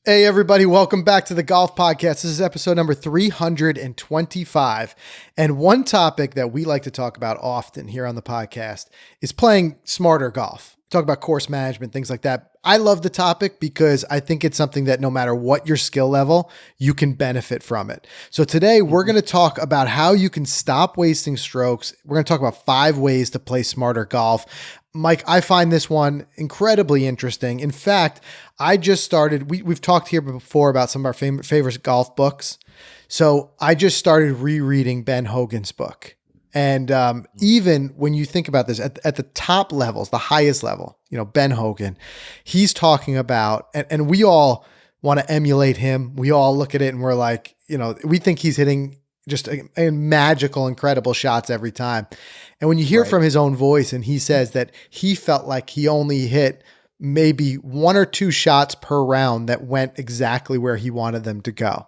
Hey, everybody. Welcome back to the Golf Podcast. This is episode number 325. And one topic that we like to talk about often here on the podcast is playing smarter golf. Talk about course management, things like that. I love the topic because I think it's something that no matter what your skill level, you can benefit from it. So today we're going to talk about how you can stop wasting strokes. We're going to talk about 5 ways to play smarter golf. Mike, I find this one incredibly interesting. In fact, I just started, we've talked here before about some of our favorite golf books. So I just started rereading Ben Hogan's book. And even when you think about this at the top levels, the highest level, Ben Hogan, he's talking about, and we all want to emulate him. We all look at it and we're like, we think he's hitting just a magical, incredible shots every time. And when you hear from his own voice and he says that he felt like he only hit maybe 1 or 2 shots per round that went exactly where he wanted them to go.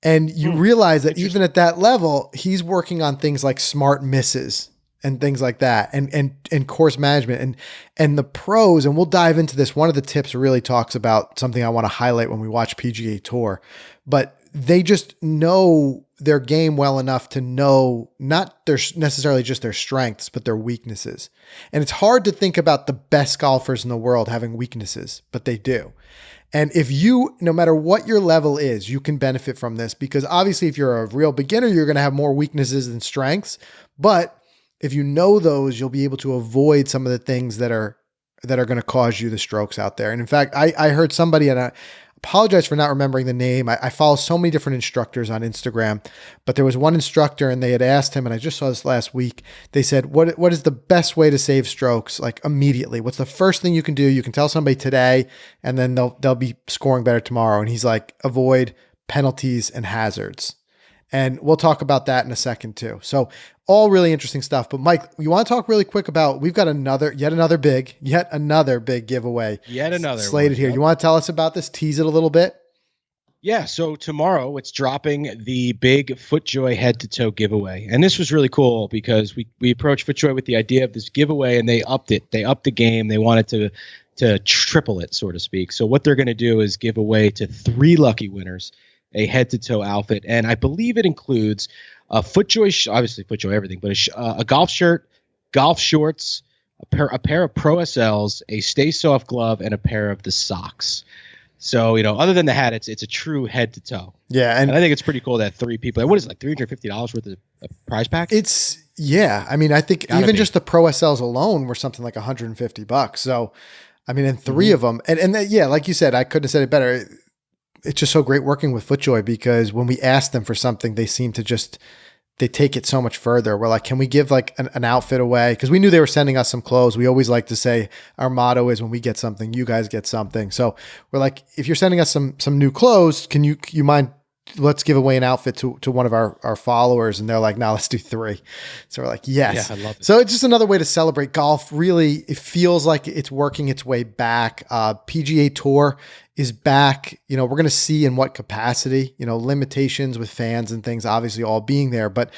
And you realize that even at that level, he's working on things like smart misses and things like that and course management and the pros. And we'll dive into this. One of the tips really talks about something I want to highlight when we watch PGA Tour, but they just know their game well enough to know not necessarily just their strengths, but their weaknesses. And it's hard to think about the best golfers in the world having weaknesses, but they do. And if you, no matter what your level is, you can benefit from this because obviously if you're a real beginner, you're going to have more weaknesses than strengths. But if you know those, you'll be able to avoid some of the things that are going to cause you the strokes out there. And in fact, I heard somebody, and I apologize for not remembering the name. I follow so many different instructors on Instagram, but there was one instructor and they had asked him, and I just saw this last week. They said, what is the best way to save strokes? Like immediately, what's the first thing you can do? You can tell somebody today and then they'll be scoring better tomorrow. And he's like, avoid penalties and hazards. And we'll talk about that in a second too. So all really interesting stuff. But Mike, you want to talk really quick about, we've got yet another big giveaway. Yet another slated here. You want to tell us about this? Tease it a little bit. Yeah. So tomorrow it's dropping the big FootJoy head-to-toe giveaway. And this was really cool because we approached FootJoy with the idea of this giveaway and they upped it. They upped the game. They wanted to triple it, so to speak. So what they're going to do is give away to 3 lucky winners a head-to-toe outfit. And I believe it includes a FootJoy, obviously FootJoy everything, but a golf shirt, golf shorts, a pair of Pro SLs, a Stay Soft glove, and a pair of the socks. So, other than the hat, it's a true head-to-toe. Yeah. And I think it's pretty cool that 3 people, what is it, like $350 worth of a prize pack? Yeah. I mean, I think even just the Pro SLs alone were something like $150. So, I mean, and 3 of them, and yeah, like you said, I couldn't have said it better. It's just so great working with FootJoy because when we ask them for something, they seem to they take it so much further. We're like, can we give like an outfit away? Because we knew they were sending us some clothes. We always like to say our motto is when we get something, you guys get something. So we're like, if you're sending us some new clothes, can you mind, let's give away an outfit to one of our followers. And they're like, no, let's do 3. So we're like, yes. Yeah, I love it. So it's just another way to celebrate golf. Really, it feels like it's working its way back. PGA Tour is back. We're going to see in what capacity, limitations with fans and things obviously all being there, but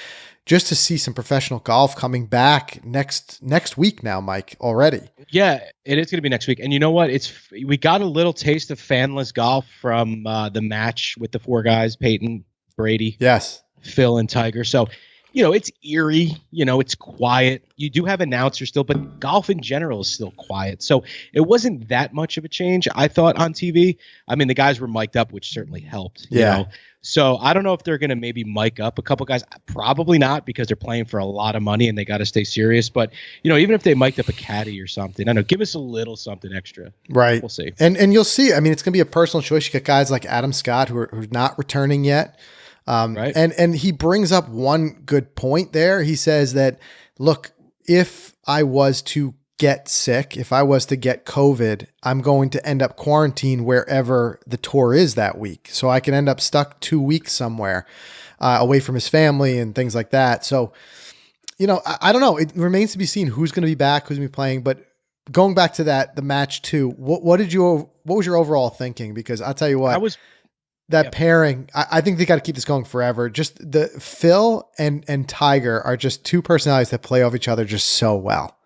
just to see some professional golf coming back next week now, Mike, already. Yeah, it is going to be next week. And you know what? We got a little taste of fanless golf from the match with the 4 guys, Peyton, Brady, yes, Phil, and Tiger. So, it's eerie, it's quiet. You do have announcers still, but golf in general is still quiet. So it wasn't that much of a change, I thought, on TV. I mean, the guys were mic'd up, which certainly helped. Yeah. So I don't know if they're going to maybe mic up a couple guys. Probably not because they're playing for a lot of money and they got to stay serious. But, even if they mic'd up a caddy or something, I don't know, give us a little something extra. Right. We'll see. And you'll see. I mean, it's going to be a personal choice. You got guys like Adam Scott who are not returning yet. Right. And he brings up one good point there. He says that, look, if I was to get sick, if I was to get COVID, I'm going to end up quarantined wherever the tour is that week. So I can end up stuck 2 weeks somewhere away from his family and things like that. So, I don't know. It remains to be seen who's going to be back, who's going to be playing. But going back to the match too, what was your overall thinking? Because I'll tell you what, pairing, I think they got to keep this going forever. Just the Phil and Tiger are just 2 personalities that play off each other just so well.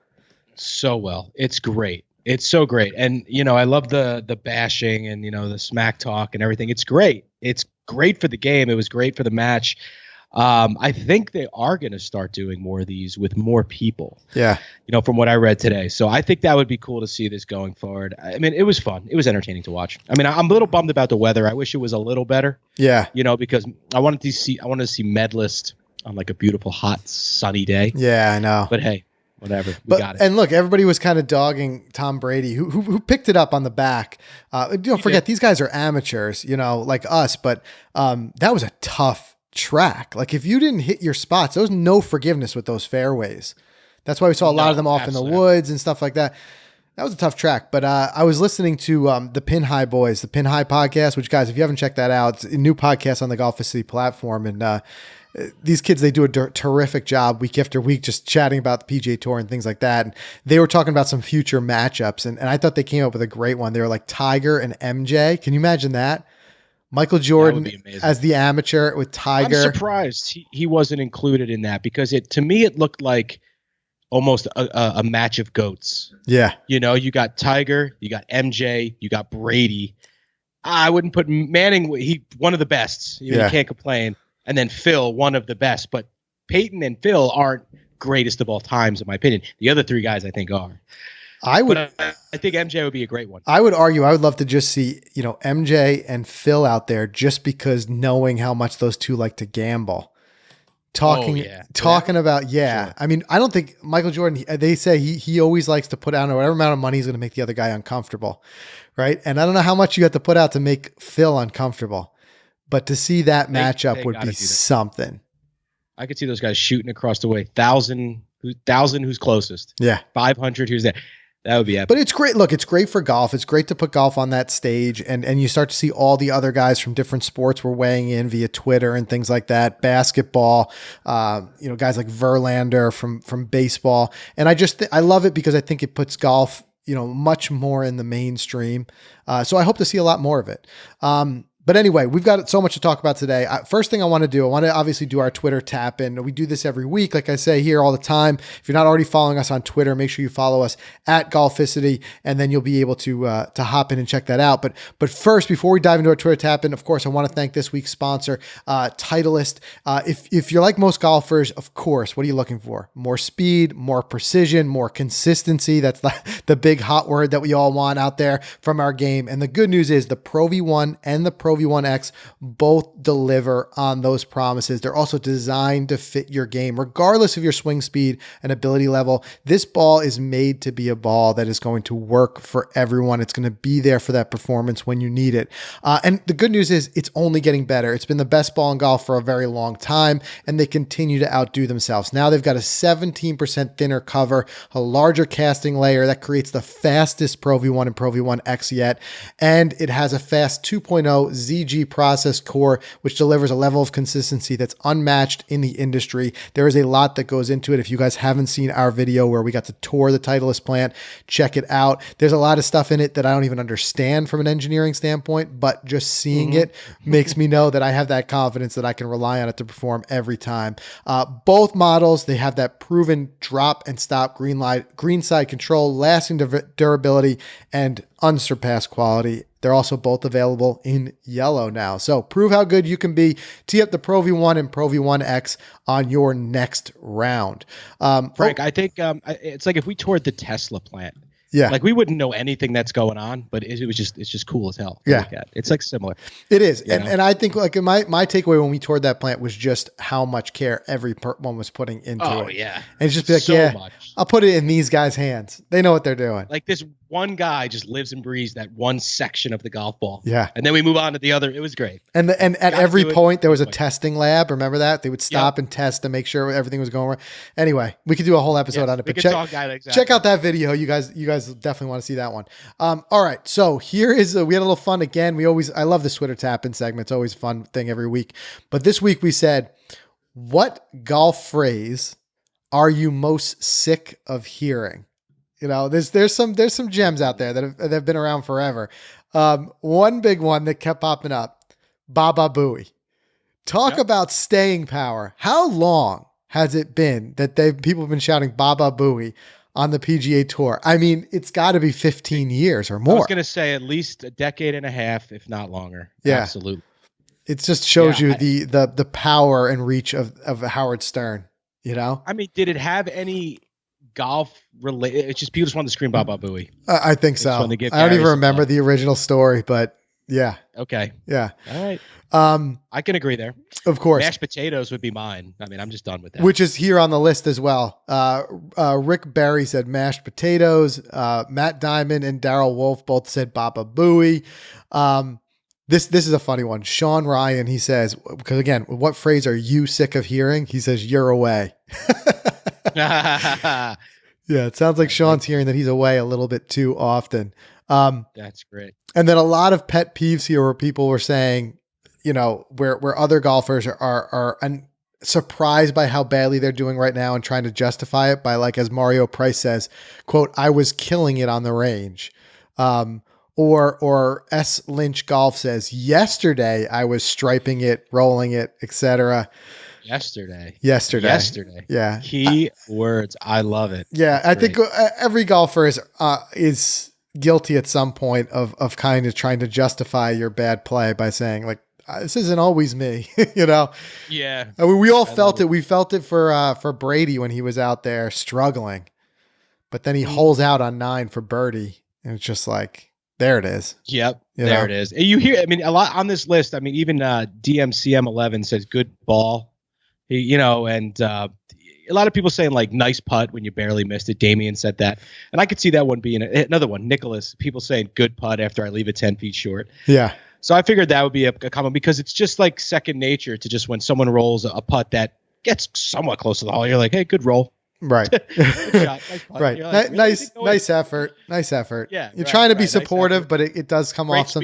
So well. It's great. It's so great. And, I love the bashing and, the smack talk and everything. It's great. It's great for the game. It was great for the match. I think they are going to start doing more of these with more people. Yeah. From what I read today. So I think that would be cool to see this going forward. I mean, it was fun. It was entertaining to watch. I mean, I'm a little bummed about the weather. I wish it was a little better. Yeah. Because I wanted to see Medalist on like a beautiful, hot, sunny day. Yeah, I know. But hey, whatever. We got it. And look, everybody was kind of dogging Tom Brady, who picked it up on the back. Don't forget, these guys are amateurs, like us, but that was a tough track. Like if you didn't hit your spots, there was no forgiveness with those fairways. That's why we saw a lot of them off in the woods and stuff like that. That was a tough track. But I was listening to the Pin High Boys, the Pin High podcast, which, guys, if you haven't checked that out, it's a new podcast on the Golficity platform. And these kids, they do a terrific job week after week just chatting about the PGA Tour and things like that. And they were talking about some future matchups. And I thought they came up with a great one. They were like Tiger and MJ. Can you imagine that? Michael Jordan as the amateur with Tiger. I'm surprised he wasn't included in that because to me it looked like almost a match of goats. Yeah. You got Tiger, you got MJ, you got Brady. I wouldn't put Manning, one of the best. You can't complain. And then Phil, one of the best. But Peyton and Phil aren't greatest of all times, in my opinion. The other three guys I think are. I think MJ would be a great one. I would argue I would love to just see, MJ and Phil out there just because knowing how much those two like to gamble. Talking about, Sure. I mean, I don't think Michael Jordan, they say he always likes to put out whatever amount of money he's going to make the other guy uncomfortable. Right. And I don't know how much you have to put out to make Phil uncomfortable, but to see that matchup would be something. I could see those guys shooting across the way. 1,000 who's closest. Yeah. 500 who's there. That would be epic. But it's great. Look, it's great for golf. It's great to put golf on that stage. And you start to see all the other guys from different sports were weighing in via Twitter and things like that. Basketball, guys like Verlander from baseball. And I love it because I think it puts golf, much more in the mainstream. So I hope to see a lot more of it. But anyway, we've got so much to talk about today. First thing I want to obviously do our Twitter tap in. We do this every week, like I say here all the time. If you're not already following us on Twitter, make sure you follow us at Golficity, and then you'll be able to hop in and check that out. But first, before we dive into our Twitter tap in, of course, I want to thank this week's sponsor, Titleist. If you're like most golfers, of course, what are you looking for? More speed, more precision, more consistency. That's the big hot word that we all want out there from our game. And the good news is the Pro V1 and the Pro V1X both deliver on those promises. They're also designed to fit your game, regardless of your swing speed and ability level. This ball is made to be a ball that is going to work for everyone. It's going to be there for that performance when you need it. And the good news is it's only getting better. It's been the best ball in golf for a very long time, and they continue to outdo themselves. Now they've got a 17% thinner cover, a larger casting layer that creates the fastest Pro V1 and Pro V1X yet, and it has a fast 2.0 ZG process core, which delivers a level of consistency that's unmatched in the industry. There is a lot that goes into it. If you guys haven't seen our video where we got to tour the Titleist plant, check it out. There's a lot of stuff in it that I don't even understand from an engineering standpoint, but just seeing it makes me know that I have that confidence that I can rely on it to perform every time. Both models, they have that proven drop and stop green side control, lasting durability, and unsurpassed quality. They're also both available in yellow now. So prove how good you can be. Tee up the Pro V1 and Pro V1X on your next round. Frank, I think it's like if we toured the Tesla plant. Yeah. Like we wouldn't know anything that's going on, but it's just cool as hell. Yeah. It's like similar. It is. And I think like my takeaway when we toured that plant was just how much care every one was putting into it. Oh yeah. And it's just be like, much. I'll put it in these guys' hands. They know what they're doing. Like this one guy just lives and breathes that one section of the golf ball. Yeah. And then we move on to the other. It was great. And at every point there was a testing lab. Remember that? They would stop and test to make sure everything was going right. Anyway, we could do a whole episode on it. But check out that video. You guys definitely want to see that one. All right. So here is we had a little fun again. I love the Twitter tap-in segment. It's always a fun thing every week. But this week we said, what golf phrase are you most sick of hearing? There's some gems out there that have been around forever. One big one that kept popping up, Baba Booey. Talk about staying power. How long has it been that people have been shouting Baba Booey on the PGA Tour. I mean, it's got to be 15 years or more. I was going to say at least a decade and a half, if not longer. Yeah. Absolutely. It just shows you the power and reach of Howard Stern, you know? I mean, did it have any golf related? It's just people just wanted to scream Baba Booey. I think so. I don't even remember the original story, but yeah. Okay. Yeah. All right. I can agree there. Of course. Mashed potatoes would be mine. I mean, I'm just done with that. Which is here on the list as well. Rick Berry said mashed potatoes. Matt Diamond and Darrell Wolf both said Baba Booey. This is a funny one. Sean Ryan, he says, because again, what phrase are you sick of hearing? He says, you're away. Yeah, it sounds like Sean's hearing that he's away a little bit too often. That's great. And then a lot of pet peeves here where people were saying, you know, where other golfers are surprised by how badly they're doing right now and trying to justify it by, like, as Mario Price says, quote, I was killing it on the range. Or S. Lynch Golf says, yesterday I was striping it, rolling it, etc. Yesterday. Yeah. Key words. I love it. Yeah. I think every golfer is guilty at some point of kind of trying to justify your bad play by saying, like, this isn't always me, you know? Yeah. I mean, we all felt it. We felt it for Brady when he was out there struggling, but then he holes out on 9 for birdie. And it's just like, there it is. Yep. There it is. You hear, I mean, a lot on this list. I mean, even DMCM11 says good ball, and a lot of people saying, like, nice putt when you barely missed it. Damien said that. And I could see that one being another one. Nicholas, people saying good putt after I leave it 10 feet short. Yeah. So I figured that would be a comment because it's just like second nature to just when someone rolls a putt that gets somewhat close to the hole, you're like, hey, good roll. Right. Good shot. Nice putt. Right. Like, nice effort. Nice effort. Yeah. You're trying to be supportive, nice, but it does come off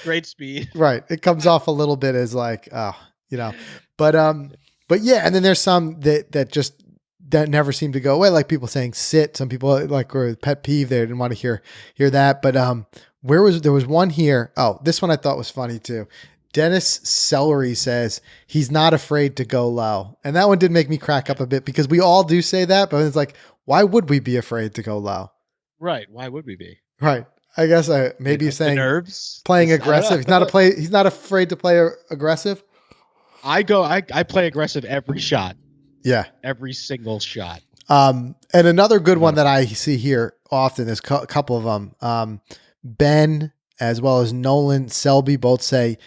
great speed. Right. It comes off a little bit as like, but yeah. And then there's some that never seem to go away. Like people saying sit. Some people were pet peeve. They didn't want to hear that. But, there was one here. Oh, this one I thought was funny too. Dennis Celery says he's not afraid to go low. And that one did make me crack up a bit because we all do say that, but it's like, why would we be afraid to go low? Right. Why would we be? Right. I guess maybe saying nerves, playing aggressive. He's not afraid to play aggressive. I play aggressive every shot. Yeah. Every single shot. And another good one that I see here often, there's a couple of them. Ben, as well as Nolan Selby, both say,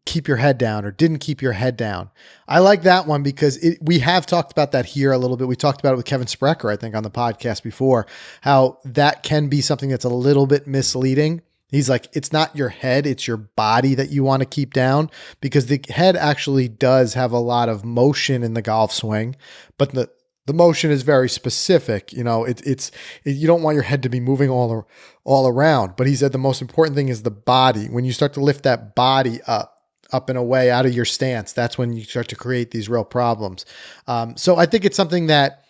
keep your head down or didn't keep your head down. I like that one because we have talked about that here a little bit. We talked about it with Kevin Sprecher, I think, on the podcast before, how that can be something that's a little bit misleading. He's like, it's not your head, it's your body that you want to keep down because the head actually does have a lot of motion in the golf swing, but the motion is very specific. You know, you don't want your head to be moving all around, but he said the most important thing is the body. When you start to lift that body up and away out of your stance, that's when you start to create these real problems. So I think it's something that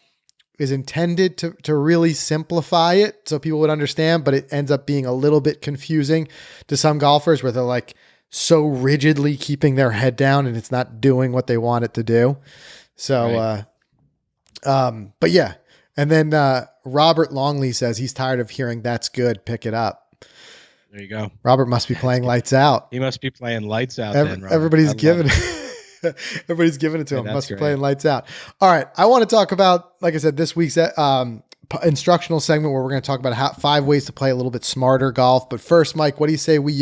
is intended to really simplify it so people would understand, but it ends up being a little bit confusing to some golfers where they're like so rigidly keeping their head down and it's not doing what they want it to do. So, right. But yeah. And then, Robert Longley says he's tired of hearing that's good. Pick it up. There you go. Robert must be playing lights out. He must be playing lights out. Everybody's giving it to him. Must be playing lights out. All right. I want to talk about, like I said, this week's, instructional segment where we're going to talk about 5 ways to play a little bit smarter golf. But first, Mike, what do you say we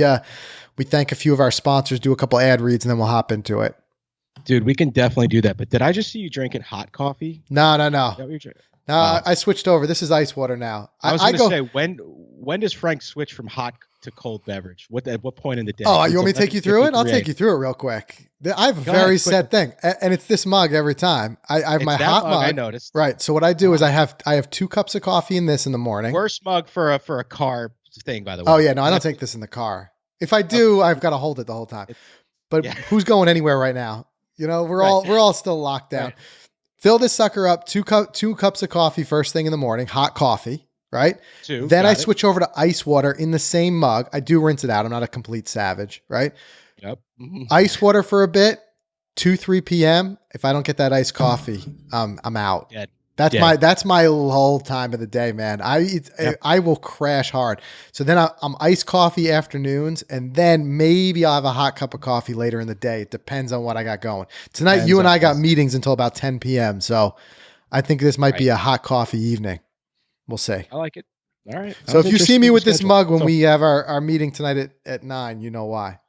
thank a few of our sponsors, do a couple ad reads, and then we'll hop into it. Dude, we can definitely do that. But did I just see you drinking hot coffee? No. Is that what you're drinking? No, I switched over. This is ice water now. I was going to say, when does Frank switch from hot to cold beverage? At what point in the day? Oh, you want me to take you through it? I'll take you through it real quick. I have a very set thing, and it's this mug every time. I have my hot mug. I noticed. Right. So what I do is I have 2 cups of coffee in this in the morning. Worst mug for a carb thing, by the way. Oh yeah, no, I don't take this in the car. If I do, I've got to hold it the whole time. But who's going anywhere right now? You know, we're all still locked down. Right. Fill this sucker up, 2 cups of coffee first thing in the morning, hot coffee, right? 2. Then I switch over to ice water in the same mug. I do rinse it out. I'm not a complete savage, right? Yep. Ice water for a bit, 2-3 p.m. If I don't get that iced coffee, I'm out. That's my whole time of the day, man. I will crash hard. So then I'm iced coffee afternoons, and then maybe I'll have a hot cup of coffee later in the day. It depends on what I got going. Tonight, you and I got meetings until about 10 p.m. So I think this might be a hot coffee evening. We'll see. I like it. All right. So if you see me with this mug when we have our meeting tonight at 9, you know why.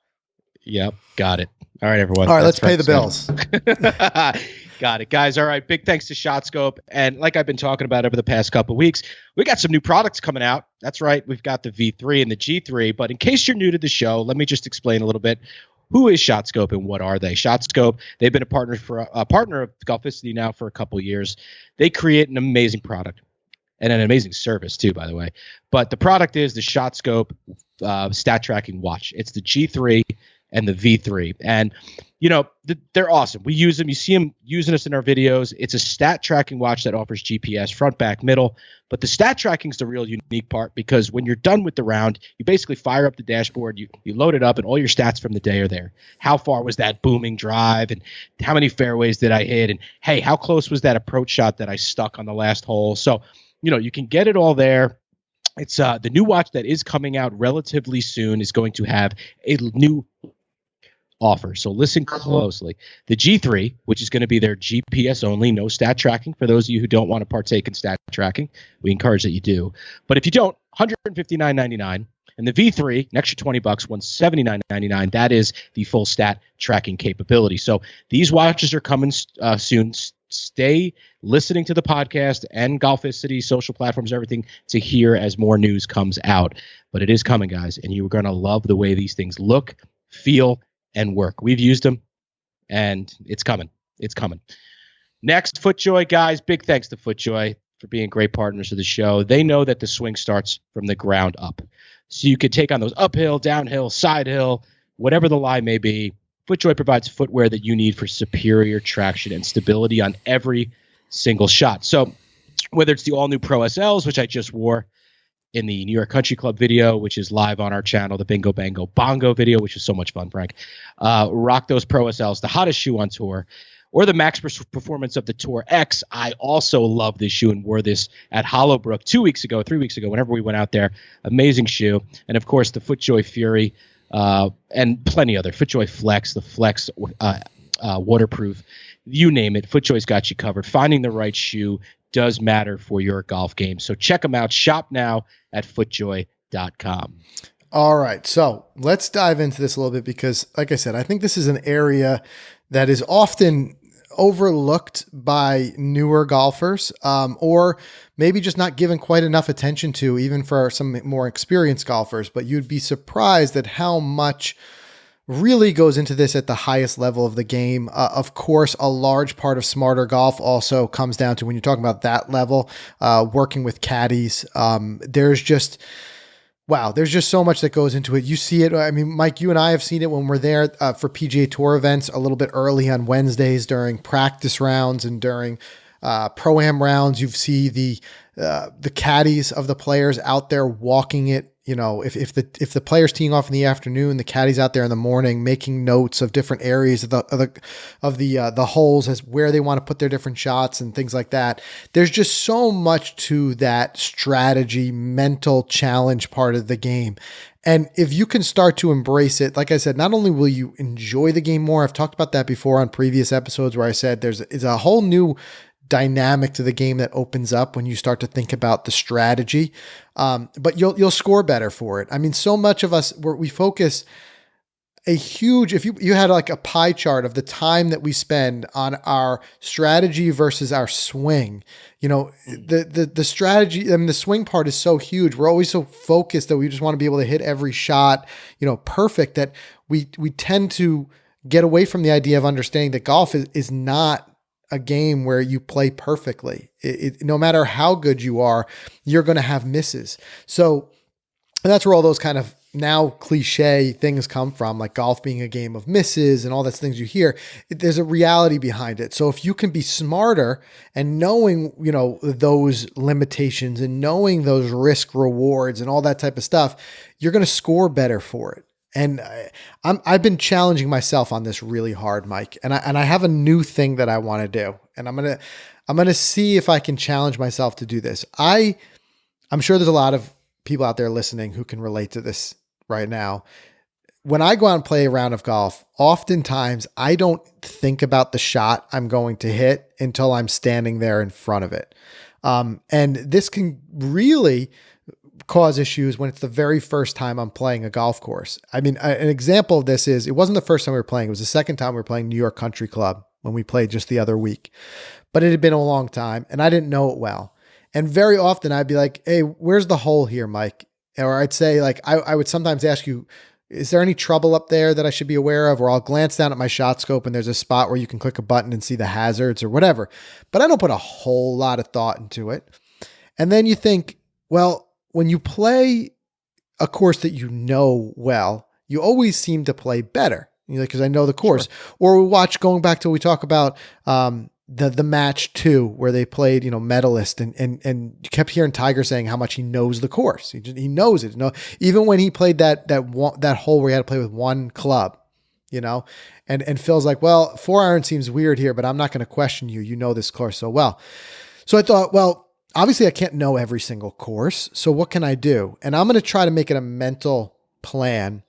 Yep. Got it. All right, everyone. All right, let's pay the bills. Got it, guys. All right. Big thanks to Shotscope. And like I've been talking about over the past couple of weeks, we got some new products coming out. That's right. We've got the V3 and the G3. But in case you're new to the show, let me just explain a little bit. Who is Shotscope and what are they? Shotscope, they've been a partner of Golficity now for a couple of years. They create an amazing product and an amazing service too, by the way. But the product is the Shotscope stat tracking watch. It's the G3 and the V3. And, they're awesome. We use them. You see them using us in our videos. It's a stat tracking watch that offers GPS front, back, middle. But the stat tracking is the real unique part, because when you're done with the round, you basically fire up the dashboard, you load it up, and all your stats from the day are there. How far was that booming drive? And how many fairways did I hit? And, hey, how close was that approach shot that I stuck on the last hole? So, you can get it all there. It's the new watch that is coming out relatively soon is going to have a new offer. So listen closely. The G3, which is going to be their GPS only, no stat tracking. For those of you who don't want to partake in stat tracking, we encourage that you do. But if you don't, $159.99. And the V3, an extra $20, $179.99. That is the full stat tracking capability. So these watches are coming soon. Stay listening to the podcast and Golficity, social platforms, everything, to hear as more news comes out. But it is coming, guys, and you're going to love the way these things look, feel, and work. We've used them, and it's coming. It's coming. Next, FootJoy, guys. Big thanks to FootJoy for being great partners of the show. They know that the swing starts from the ground up. So you could take on those uphill, downhill, side hill, whatever the lie may be. FootJoy provides footwear that you need for superior traction and stability on every single shot. So whether it's the all-new Pro SLs, which I just wore in the New York Country Club video, which is live on our channel, the Bingo Bango Bongo video, which is so much fun, Frank. Rock those Pro SLs, the hottest shoe on tour, or the max performance of the Tour X. I also love this shoe and wore this at Hollowbrook 3 weeks ago, whenever we went out there. Amazing shoe. And, of course, the FootJoy Fury and plenty other. FootJoy Flex, the Flex waterproof, you name it. FootJoy's got you covered. Finding the right shoe does matter for your golf game. So check them out. Shop now at footjoy.com. All right. So let's dive into this a little bit because, like I said, I think this is an area that is often overlooked by newer golfers, or maybe just not given quite enough attention to, even for some more experienced golfers. But you'd be surprised at how much really goes into this at the highest level of the game. Of course, a large part of smarter golf also comes down to, when you're talking about that level, working with caddies. There's just so much that goes into it. You see it. I mean, Mike, you and I have seen it when we're there for PGA Tour events a little bit early on Wednesdays during practice rounds and during pro-am rounds. You see the caddies of the players out there walking it. If the player's teeing off in the afternoon, the caddies out there in the morning making notes of different areas of the holes as where they want to put their different shots and things like that. There's just so much to that strategy, mental challenge part of the game. And if you can start to embrace it, like I said, not only will you enjoy the game more, I've talked about that before on previous episodes where I said there's a whole new dynamic to the game that opens up when you start to think about the strategy. But you'll score better for it. I mean, so much of us, we focus a huge, if you had like a pie chart of the time that we spend on our strategy versus our swing, the strategy, I mean, the swing part is so huge. We're always so focused that we just want to be able to hit every shot, perfect, that we tend to get away from the idea of understanding that golf is not a game where you play perfectly. No matter how good you are, you're going to have misses. So that's where all those kind of now cliche things come from, like golf being a game of misses and all those things you hear. There's a reality behind it. So if you can be smarter and knowing, those limitations and knowing those risk rewards and all that type of stuff, you're going to score better for it. And I've been challenging myself on this really hard, Mike. And I have a new thing that I want to do. And I'm going to see if I can challenge myself to do this. I'm sure there's a lot of people out there listening who can relate to this right now. When I go out and play a round of golf, oftentimes I don't think about the shot I'm going to hit until I'm standing there in front of it. And this can really cause issues when it's the very first time I'm playing a golf course. I mean, an example of this is, it wasn't the first time we were playing. It was the second time we were playing New York Country Club when we played just the other week. But it had been a long time and I didn't know it well. And very often I'd be like, hey, where's the hole here, Mike? Or I'd say, like, I would sometimes ask you, is there any trouble up there that I should be aware of? Or I'll glance down at my Shotscope and there's a spot where you can click a button and see the hazards or whatever. But I don't put a whole lot of thought into it. And then you think, well, when you play a course that you know well, you always seem to play better. You're like, because I know the course. Sure. Or we watch, going back to, we talk about the match 2 where they played, Medalist, and you kept hearing Tiger saying how much he knows the course. He knows it. Even when he played that hole where he had to play with one club, and Phil's like, well, 4-iron seems weird here, but I'm not going to question you. You know this course so well. So I thought, well, obviously I can't know every single course. So what can I do? And I'm going to try to make it a mental plan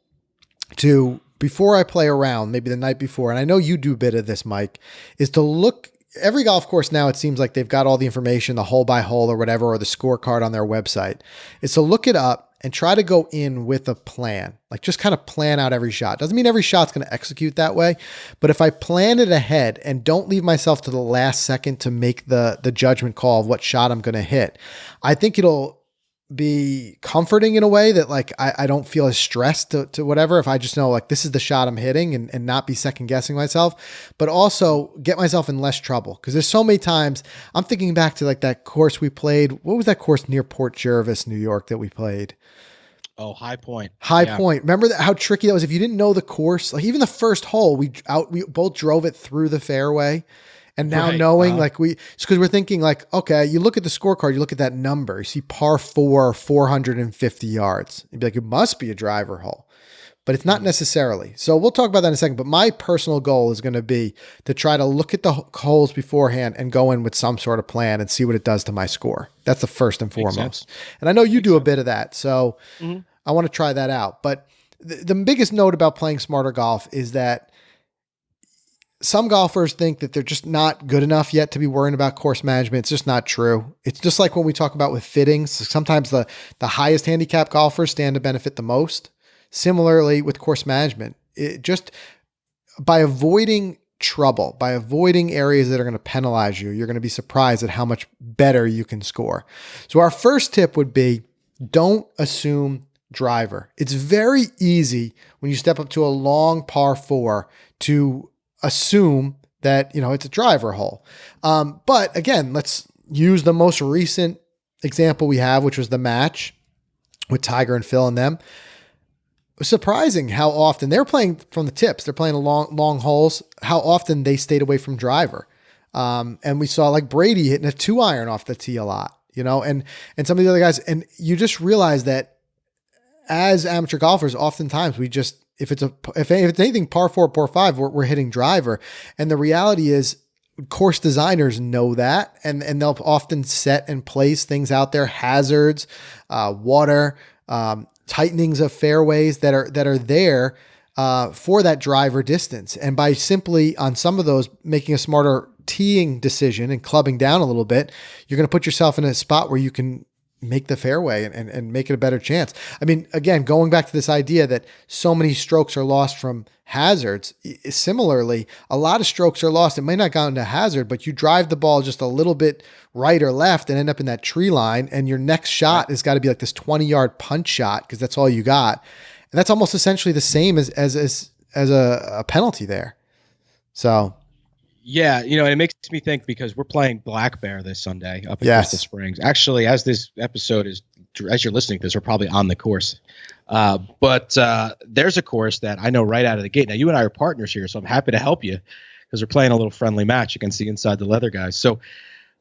to, before I play around, maybe the night before, and I know you do a bit of this, Mike, is to look. Every golf course now, it seems like they've got all the information, the hole by hole or whatever, or the scorecard on their website, is to look it up and try to go in with a plan. Like, just kind of plan out every shot. Doesn't mean every shot's going to execute that way, but if I plan it ahead and don't leave myself to the last second to make the judgment call of what shot I'm going to hit, I think it'll be comforting in a way that, like, I don't feel as stressed to whatever, if I just know, like, this is the shot I'm hitting, and not be second guessing myself, but also get myself in less trouble. Cause there's so many times I'm thinking back to, like, that course we played. What was that course near Port Jervis, New York, that we played? Oh, High Point. High Point. Remember how tricky that was? If you didn't know the course, like, even the first hole, we both drove it through the fairway. And now knowing, like, because we're thinking, like, okay, you look at the scorecard, you look at that number, you see par 4, 450 yards. You'd be like, it must be a driver hole, but it's not necessarily. So we'll talk about that in a second. But my personal goal is going to be to try to look at the holes beforehand and go in with some sort of plan and see what it does to my score. That's the first and foremost. And I know you do a bit of that. So I want to try that out. But the biggest note about playing smarter golf is that some golfers think that they're just not good enough yet to be worrying about course management. It's just not true. It's just like when we talk about with fittings. Sometimes the highest handicap golfers stand to benefit the most. Similarly with course management, it just, by avoiding trouble, by avoiding areas that are going to penalize you, you're going to be surprised at how much better you can score. So our first tip would be, don't assume driver. It's very easy when you step up to a long par 4 to assume that, it's a driver hole. But again, let's use the most recent example we have, which was the match with Tiger and Phil and them. It was surprising how often they're playing from the tips. They're playing long holes, how often they stayed away from driver. And we saw, like, Brady hitting a 2-iron off the tee a lot, and some of the other guys. And you just realize that as amateur golfers, oftentimes we just, if it's anything par 4, par 5, we're hitting driver. And the reality is, course designers know that, and they'll often set and place things out there, hazards, water, tightenings of fairways that are there for that driver distance. And by simply, on some of those, making a smarter teeing decision and clubbing down a little bit, you're going to put yourself in a spot where you can make the fairway and make it a better chance. I mean, again, going back to this idea that so many strokes are lost from hazards, similarly, a lot of strokes are lost. It may not go into hazard, but you drive the ball just a little bit right or left and end up in that tree line, and your next shot has got to be like this 20-yard punch shot because that's all you got. And that's almost essentially the same as a penalty there. So yeah, and it makes me think, because we're playing Black Bear this Sunday up in Crystal Springs. Actually, as this episode is, as you're listening to this, we're probably on the course. But there's a course that I know right out of the gate. Now, you and I are partners here, so I'm happy to help you because we're playing a little friendly match against the Inside the Leather guys. So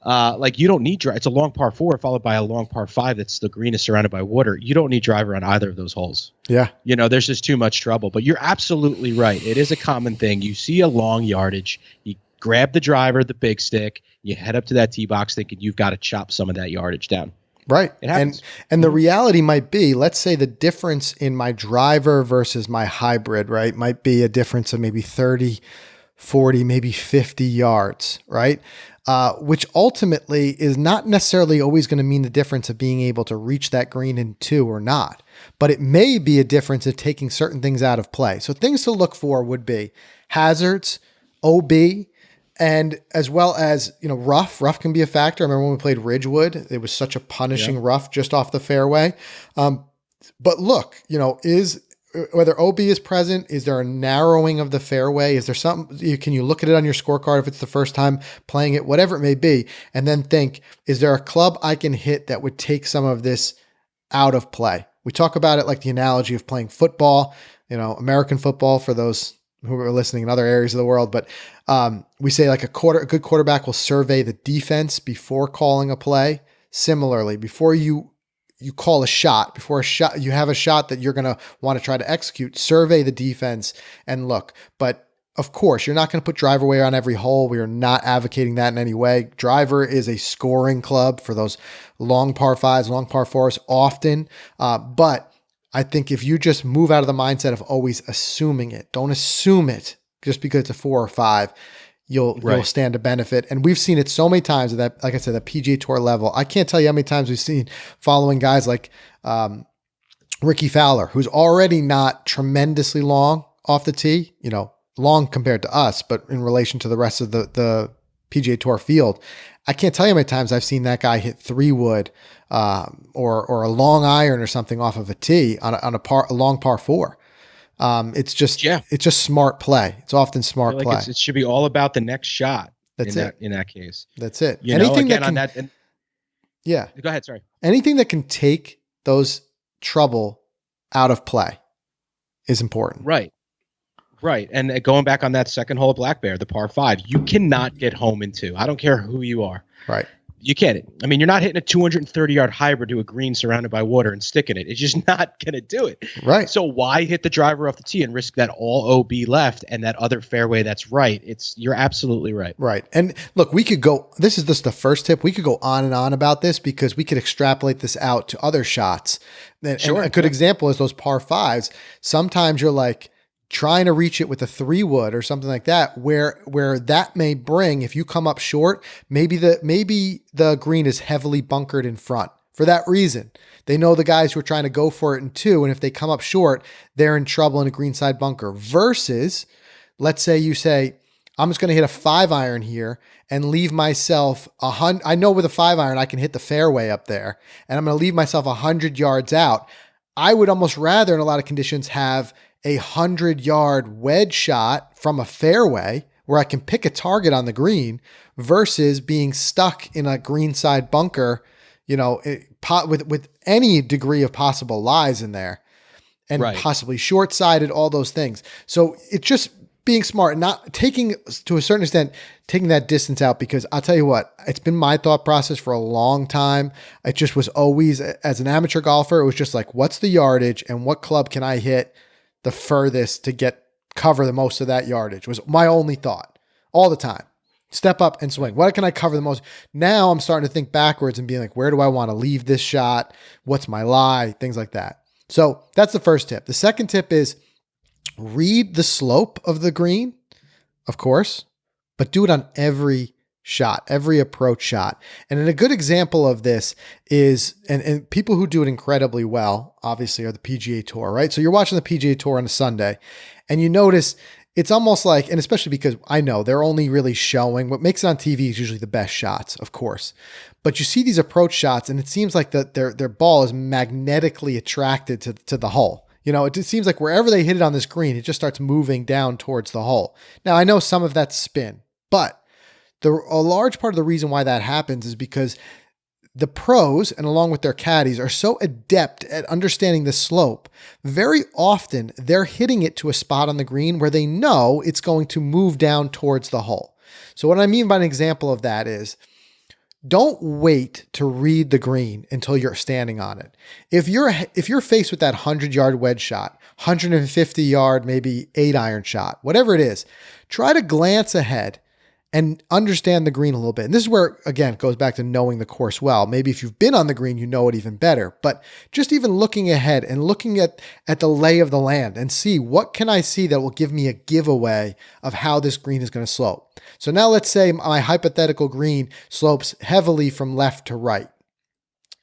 Like you don't need drive. It's a long par 4 followed by a long par 5. That's the green is surrounded by water. You don't need driver on either of those holes. Yeah. There's just too much trouble. But you're absolutely right. It is a common thing. You see a long yardage, you grab the driver, the big stick, you head up to that tee box thinking you've got to chop some of that yardage down. Right. It happens. And the reality might be, let's say the difference in my driver versus my hybrid, right, might be a difference of maybe 30, 40, maybe 50 yards, right? Which ultimately is not necessarily always going to mean the difference of being able to reach that green in 2 or not. But it may be a difference of taking certain things out of play. So things to look for would be hazards, OB, and as well as, rough. Rough can be a factor. I remember when we played Ridgewood, it was such a punishing rough just off the fairway. But look, whether OB is present, is there a narrowing of the fairway? Is there something, can you look at it on your scorecard if it's the first time playing it, whatever it may be, and then think, is there a club I can hit that would take some of this out of play? We talk about it like the analogy of playing football, American football for those who are listening in other areas of the world. But we say like a good quarterback will survey the defense before calling a play. Similarly, before you call a shot, you have a shot that you're going to want to try to execute, survey the defense and look. But of course, you're not going to put driver away on every hole. We are not advocating that in any way. Driver is a scoring club for those long par 5s, long par 4s often. But I think if you just move out of the mindset of always assuming it, don't assume it just because it's a 4 or 5, you'll stand to benefit. And we've seen it so many times that, like I said, the PGA Tour level. I can't tell you how many times we've seen following guys like Ricky Fowler, who's already not tremendously long off the tee, long compared to us, but in relation to the rest of the PGA Tour field. I can't tell you how many times I've seen that guy hit 3-wood or a long iron or something off of a tee on a long par 4. It's just smart play. It's often smart play. It should be all about the next shot. That's it. In that case, that's it. Anything that can, yeah. Go ahead. Sorry. Anything that can take those trouble out of play is important. Right. Right. And going back on that second hole of Black Bear, the par 5, you cannot get home in 2. I don't care who you are. Right. You can't. I mean, you're not hitting a 230-yard hybrid to a green surrounded by water and sticking it. It's just not going to do it. Right. So why hit the driver off the tee and risk that all OB left and that other fairway that's right? You're absolutely right. Right. And look, this is just the first tip. We could go on and on about this because we could extrapolate this out to other shots. And a good example is those par 5s. Sometimes you're like, trying to reach it with a 3-wood or something like that, where that may bring, if you come up short, maybe the green is heavily bunkered in front. For that reason, they know the guys who are trying to go for it in 2, and if they come up short, they're in trouble in a greenside bunker. Versus, let's say you say, I'm just going to hit a 5-iron here and leave myself 100. I know with a 5-iron I can hit the fairway up there, and I'm going to leave myself 100 yards out. I would almost rather, in a lot of conditions, have a 100-yard wedge shot from a fairway where I can pick a target on the green versus being stuck in a greenside bunker, with any degree of possible lies in there and possibly short-sided, all those things. So it's just being smart and not taking, to a certain extent, taking that distance out, because I'll tell you what, it's been my thought process for a long time. It just was always, as an amateur golfer, it was just like, what's the yardage and what club can I hit the furthest to cover the most of that yardage was my only thought all the time. Step up and swing. What can I cover the most? Now I'm starting to think backwards and being like, where do I want to leave this shot? What's my lie? Things like that. So that's the first tip. The second tip is read the slope of the green, of course, but do it on every shot, every approach shot. And a good example of this is, and people who do it incredibly well, obviously, are the PGA Tour, right? So you're watching the PGA Tour on a Sunday and you notice it's almost like, and especially because I know they're only really showing what makes it on TV is usually the best shots, of course. But you see these approach shots and it seems like their ball is magnetically attracted to the hole. It seems like wherever they hit it on this green, it just starts moving down towards the hole. Now, I know some of that's spin, but a large part of the reason why that happens is because the pros, and along with their caddies, are so adept at understanding the slope. Very often, they're hitting it to a spot on the green where they know it's going to move down towards the hole. So what I mean by an example of that is, don't wait to read the green until you're standing on it. If you're faced with that 100-yard wedge shot, 150-yard, maybe 8-iron shot, whatever it is, try to glance ahead and understand the green a little bit. And this is where, again, it goes back to knowing the course well. Maybe if you've been on the green, you know it even better. But just even looking ahead and looking at the lay of the land and see, what can I see that will give me a giveaway of how this green is going to slope? So now let's say my hypothetical green slopes heavily from left to right.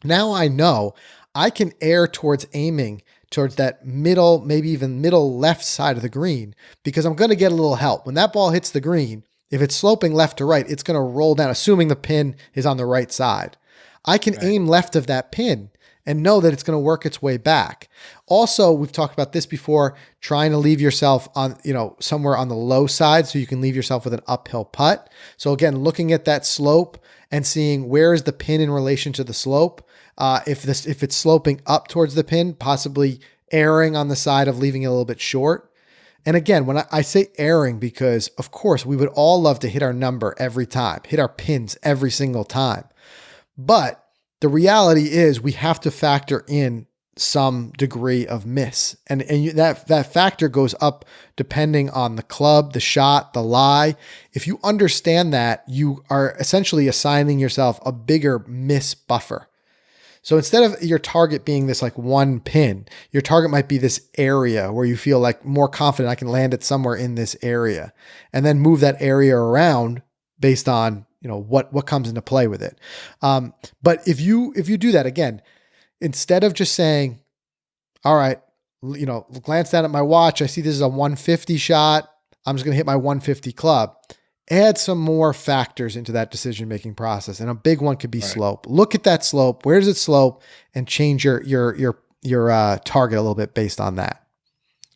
Now I know I can err towards aiming towards that middle, maybe even middle left side of the green, because I'm going to get a little help. When that ball hits the green, if it's sloping left to right, it's going to roll down, assuming the pin is on the right side. I can aim left of that pin and know that it's going to work its way back. Also, we've talked about this before, trying to leave yourself on, somewhere on the low side so you can leave yourself with an uphill putt. So again, looking at that slope and seeing where is the pin in relation to the slope. If it's sloping up towards the pin, possibly erring on the side of leaving it a little bit short. And again, when I say erring, because of course we would all love to hit our number every time, hit our pins every single time. But the reality is we have to factor in some degree of miss. And that factor goes up depending on the club, the shot, the lie. If you understand that, you are essentially assigning yourself a bigger miss buffer. So instead of your target being this like one pin, your target might be this area where you feel like more confident I can land it somewhere in this area, and then move that area around based on, what comes into play with it. But if you do that, again, instead of just saying, all right, glance down at my watch, I see this is a 150 shot, I'm just going to hit my 150 club. Add some more factors into that decision-making process. And a big one could be slope. Look at that slope. Where does it slope? And change your target a little bit based on that.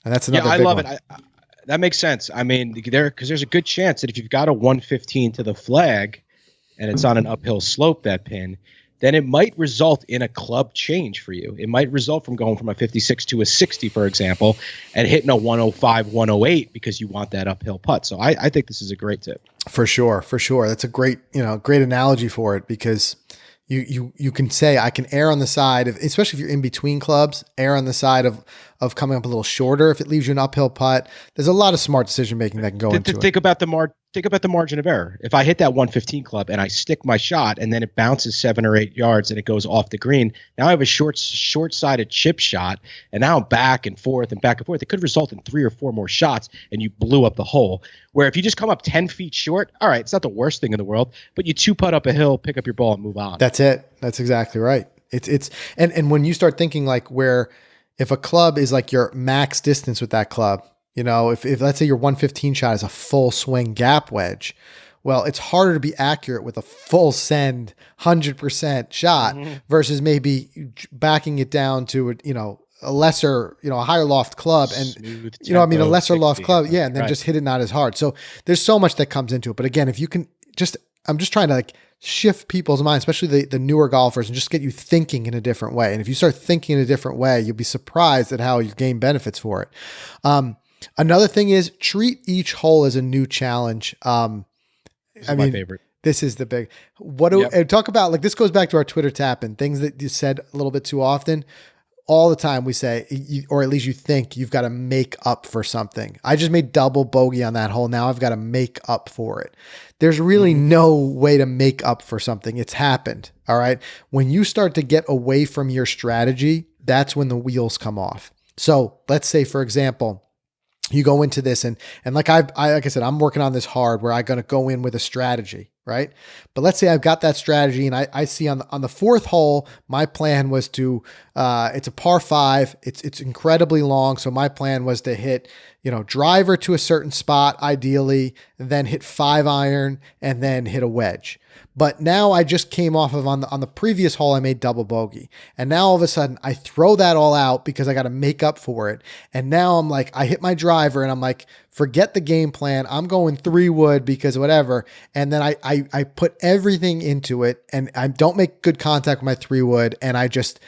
And that's another big one. I love it. That makes sense. I mean, because there's a good chance that if you've got a 115 to the flag and it's on an uphill slope, that pin, then it might result in a club change for you. It might result from going from a 56 to a 60, for example, and hitting a 105, 108 because you want that uphill putt. So I think this is a great tip. For sure. That's a great analogy for it, because you can say, I can err on the side of, especially if you're in between clubs, err on the side of coming up a little shorter if it leaves you an uphill putt. There's a lot of smart decision making that can go into it. Think about the margin of error. If I hit that 115 club and I stick my shot and then it bounces 7 or 8 yards and it goes off the green, now I have a short-sided chip shot, and now I'm back and forth. It could result in 3 or 4 more shots and you blew up the hole. Where if you just come up 10 feet short, all right, it's not the worst thing in the world, but you 2-putt up a hill, pick up your ball and move on. That's it. That's exactly right. And when you start thinking like where, if a club is like your max distance with that club, if let's say your 115 shot is a full swing gap wedge, well, it's harder to be accurate with a full send 100% shot versus maybe backing it down to a lesser, a higher loft club, and smooth a lesser loft club, yeah, and then just hit it not as hard. So there's so much that comes into it. But again, if you can I'm just trying to like shift people's minds, especially the newer golfers, and just get you thinking in a different way. And if you start thinking in a different way, you'll be surprised at how your game benefits for it. Another thing is treat each hole as a new challenge. My favorite. This is the big, talk about, like, this goes back to our Twitter tap and things that you said a little bit too often. All the time we say, or at least you think, you've got to make up for something. I just made double bogey on that hole. Now I've got to make up for it. There's really no way to make up for something. It's happened. All right. When you start to get away from your strategy, that's when the wheels come off. So let's say, for example, you go into this and like like I said, I'm working on this hard where I'm going to go in with a strategy, right? But let's say I've got that strategy and I see on the fourth hole, my plan was to, it's a par 5. It's incredibly long. So my plan was to hit, driver to a certain spot, ideally, and then hit 5-iron and then hit a wedge. But now I just came off of on the previous hole, I made double bogey. And now all of a sudden I throw that all out because I got to make up for it. And now I'm like, I hit my driver and I'm like, forget the game plan. I'm going 3-wood because whatever. And then I put everything into it and I don't make good contact with my 3-wood. And I just,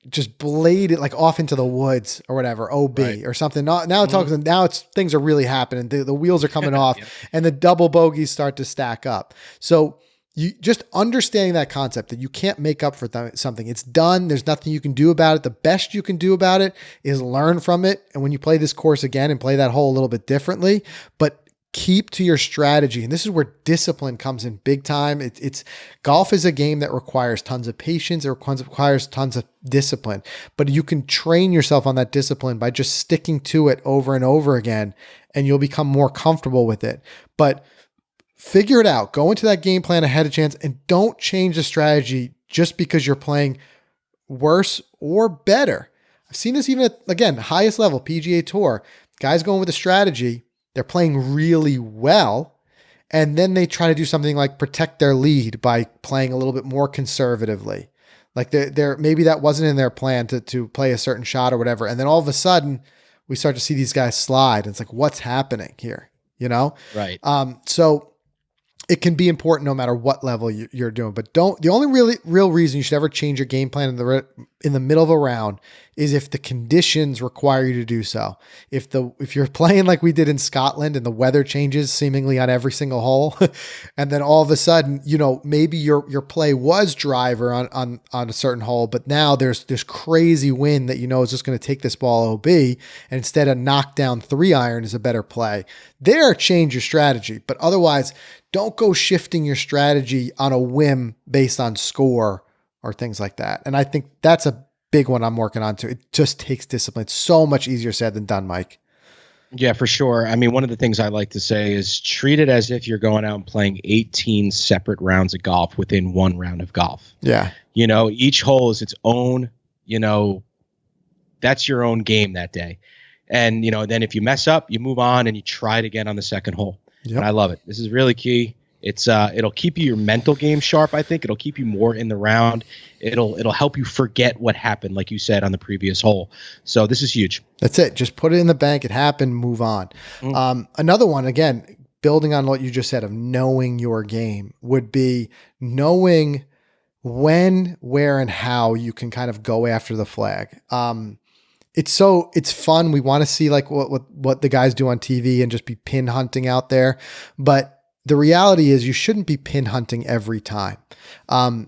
just blade it like off into the woods or whatever, OB or something. Now it's things are really happening. The wheels are coming off and the double bogeys start to stack up. So You just understanding that concept that you can't make up for something. It's done. There's nothing you can do about it. The best you can do about it is learn from it. And when you play this course again and play that hole a little bit differently, but keep to your strategy. And this is where discipline comes in big time. It's golf is a game that requires tons of patience. It requires tons of discipline, but you can train yourself on that discipline by just sticking to it over and over again, and you'll become more comfortable with it. But figure it out. Go into that game plan ahead of chance and don't change the strategy just because you're playing worse or better. I've seen this even at, again, highest level, PGA Tour. Guys going with a strategy, they're playing really well, and then they try to do something like protect their lead by playing a little bit more conservatively. Like they're maybe that wasn't in their plan to play a certain shot or whatever. And then all of a sudden we start to see these guys slide. And it's like, what's happening here? You know? Right. So it can be important no matter what level you're doing, but the only real reason you should ever change your game plan in the middle of a round is if the conditions require you to do so. If you're playing like we did in Scotland and the weather changes seemingly on every single hole, and then all of a sudden, maybe your play was driver on a certain hole, but now there's this crazy wind that is just going to take this ball OB, and instead a knockdown 3-iron is a better play. There, change your strategy, but otherwise, don't go shifting your strategy on a whim based on score or things like that. And I think that's a big one I'm working on too. It just takes discipline. It's so much easier said than done, Mike. Yeah, for sure. I mean, one of the things I like to say is treat it as if you're going out and playing 18 separate rounds of golf within one round of golf. Yeah. Each hole is its own, that's your own game that day. And, then if you mess up, you move on and you try it again on the second hole. Yep. And I love it. This is really key. It'll keep your mental game sharp. I think it'll keep you more in the round. It'll help you forget what happened, like you said on the previous hole. So this is huge. That's it. Just put it in the bank. It happened. Move on. Another one, again, building on what you just said of knowing your game, would be knowing when, where, and how you can kind of go after the flag. It's fun. We want to see like what the guys do on TV and just be pin hunting out there. But the reality is you shouldn't be pin hunting every time.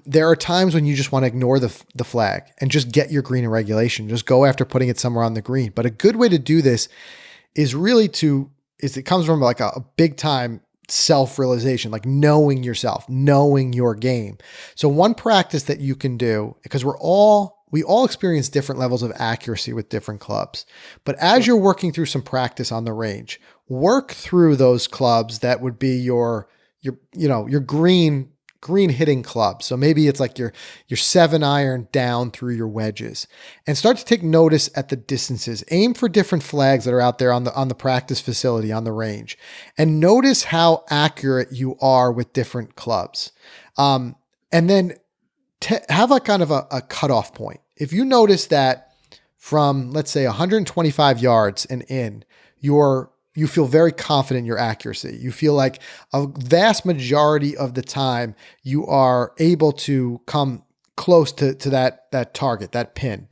There are times when you just want to ignore the flag and just get your green in regulation. Just go after putting it somewhere on the green. But a good way to do this is really it comes from like a big time self-realization, like knowing yourself, knowing your game. So one practice that you can do, because we all experience different levels of accuracy with different clubs. But as you're working through some practice on the range, work through those clubs that would be your green hitting club. So maybe it's like your 7-iron down through your wedges, and start to take notice at the distances. Aim for different flags that are out there on the practice facility on the range, and notice how accurate you are with different clubs. And then have like kind of a cutoff point. If you notice that from, let's say, 125 yards and in, you feel very confident in your accuracy. You feel like a vast majority of the time you are able to come close to that target, that pin.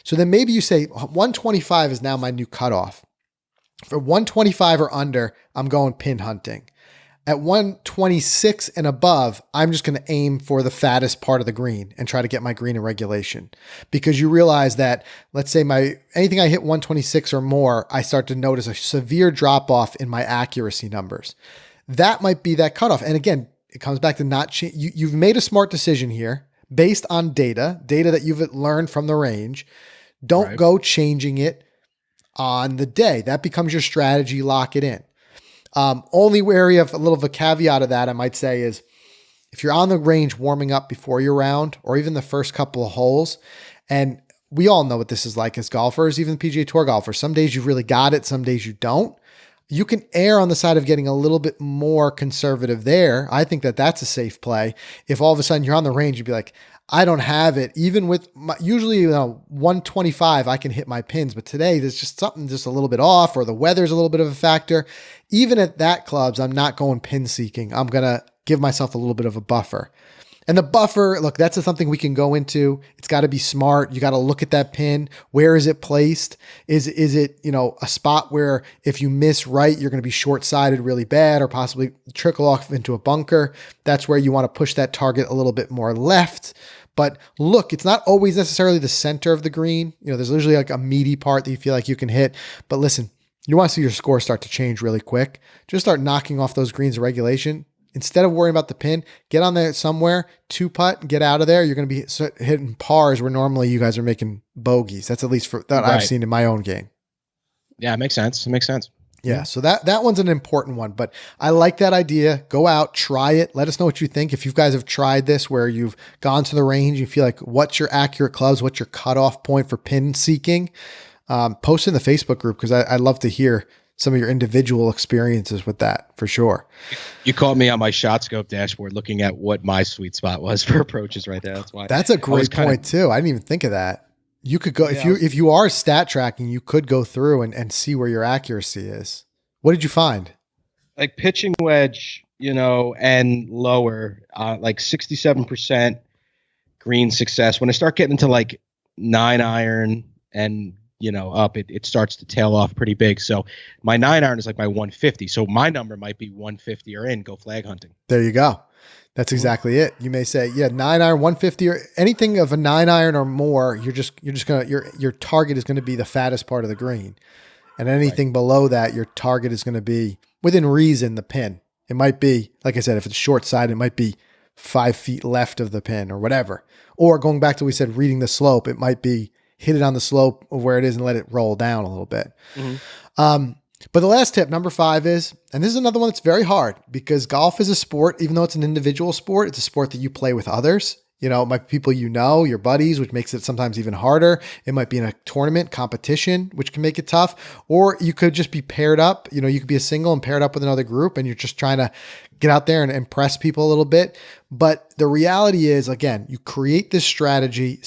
So then maybe you say 125 is now my new cutoff. For 125 or under, I'm going pin hunting. At 126 and above, I'm just going to aim for the fattest part of the green and try to get my green in regulation, because you realize that, let's say anything I hit 126 or more, I start to notice a severe drop off in my accuracy numbers. That might be that cutoff. And again, it comes back to you've made a smart decision here based on data that you've learned from the range. Don't go changing it on the day. That becomes your strategy. Lock it in. Only wary of a little of a caveat of that, I might say, is if you're on the range warming up before your round or even the first couple of holes, and we all know what this is like as golfers, even PGA Tour golfers. Some days you've really got it, some days you don't. You can err on the side of getting a little bit more conservative there. I think that's a safe play. If all of a sudden you're on the range, you'd be like, I don't have it. Even with usually 125, I can hit my pins, but today there's just something just a little bit off, or the weather's a little bit of a factor. Even at that clubs, I'm not going pin seeking. I'm going to give myself a little bit of a buffer. And the buffer, look, that's something we can go into. It's got to be smart. You got to look at that pin. Where is it placed? Is it, a spot where if you miss right, you're going to be short-sided really bad or possibly trickle off into a bunker. That's where you want to push that target a little bit more left. But look, it's not always necessarily the center of the green. There's usually like a meaty part that you feel like you can hit. But listen, you want to see your score start to change really quick. Just start knocking off those greens in regulation. Instead of worrying about the pin, get on there somewhere, 2-putt, get out of there. You're going to be hitting pars where normally you guys are making bogeys. That's at least for that I've seen in my own game. Yeah, it makes sense. It makes sense. Yeah, so that one's an important one, but I like that idea. Go out, try it. Let us know what you think. If you guys have tried this where you've gone to the range, you feel like what's your accurate clubs, what's your cutoff point for pin seeking, post in the Facebook group because I'd love to hear some of your individual experiences with that for sure. You caught me on my Shotscope dashboard looking at what my sweet spot was for approaches right there. That's why. That's a great point too. I didn't even think of that. You could go if you are stat tracking, you could go through and see where your accuracy is. What did you find? Like pitching wedge, and lower, like 67% green success. When I start getting into like 9-iron and up, it starts to tail off pretty big. So my 9-iron is like my 150. So my number might be 150 or in, go flag hunting. There you go. That's exactly it. You may say, 9-iron, 150 or anything of a 9-iron or more. Your target is going to be the fattest part of the green. And anything below that, your target is going to be within reason, the pin. It might be, like I said, if it's short side, it might be 5 feet left of the pin or whatever. Or going back to what we said, reading the slope, it might be hit it on the slope of where it is and let it roll down a little bit. Mm-hmm. But the last tip, number 5 is, and this is another one that's very hard because golf is a sport, even though it's an individual sport, it's a sport that you play with others. It might be people your buddies, which makes it sometimes even harder. It might be in a tournament competition, which can make it tough. Or you could just be paired up. You could be a single and paired up with another group and you're just trying to get out there and impress people a little bit. But the reality is, again, you create this strategy.